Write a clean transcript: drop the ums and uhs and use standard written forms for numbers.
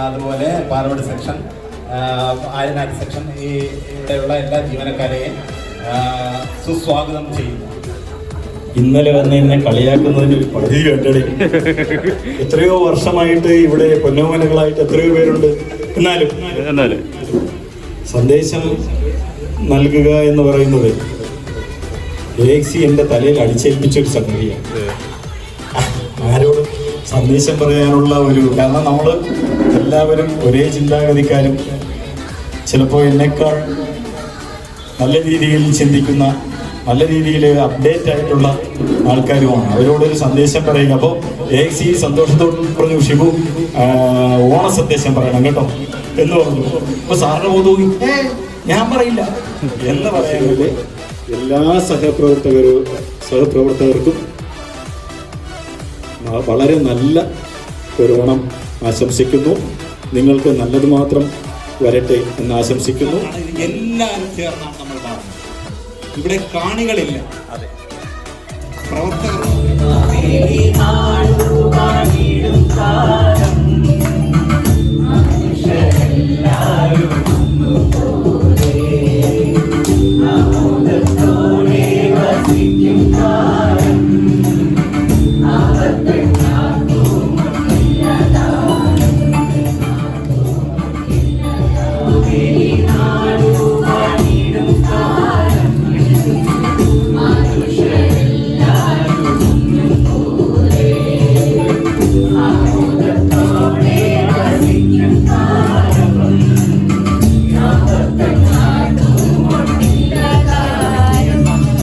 അതുപോലെ പാർവട് section, Aryanad section, ഇവിടെയുള്ള എല്ലാ ജീവനക്കാരെയും സുസ്വാഗതം ചെയ്യുന്നു. ഇന്നലെ വന്ന് എന്നെ കളിയാക്കുന്നതിന് ഒരു പരിധി കേട്ടടി. എത്രയോ വർഷമായിട്ട് ഇവിടെ പൊന്നോമനകളായിട്ട് എത്രയോ പേരുണ്ട്. എന്നാലും സന്ദേശം നൽകുക എന്ന് പറയുന്നത് AXC എൻ്റെ തലയിൽ അടിച്ചേൽപ്പിച്ചൊരു സംഗതിയാണ്. ആരോടും സന്ദേശം പറയാനുള്ള ഒരു, കാരണം നമ്മൾ എല്ലാവരും ഒരേ ചിന്താഗതിക്കാരും ചിലപ്പോൾ എന്നെക്കാൾ നല്ല രീതിയിൽ ചിന്തിക്കുന്ന, നല്ല രീതിയിൽ അപ്ഡേറ്റ് ആയിട്ടുള്ള ആൾക്കാരുമാണ്. അവരോടൊരു സന്ദേശം പറയുക. അപ്പോൾ AXC സന്തോഷത്തോട് പറഞ്ഞു, ഷിബു ഓണ സന്ദേശം പറയണം കേട്ടോ എന്ന് പറഞ്ഞു. അപ്പൊ സാറിന് തോന്നി ഞാൻ പറയില്ല എന്ന് പറയാനുള്ള എല്ലാ സഹപ്രവർത്തകർക്കും വളരെ നല്ല ഒരു ഓണം ആശംസിക്കുന്നു. നിങ്ങൾക്ക് നല്ലത് മാത്രം വരട്ടെ എന്ന് ആശംസിക്കുന്നു. എല്ലാവരും ചേർന്നാണ് നമ്മൾ കാണുന്നത്. ഇവിടെ കാണികളില്ല, പ്രവർത്തകർ.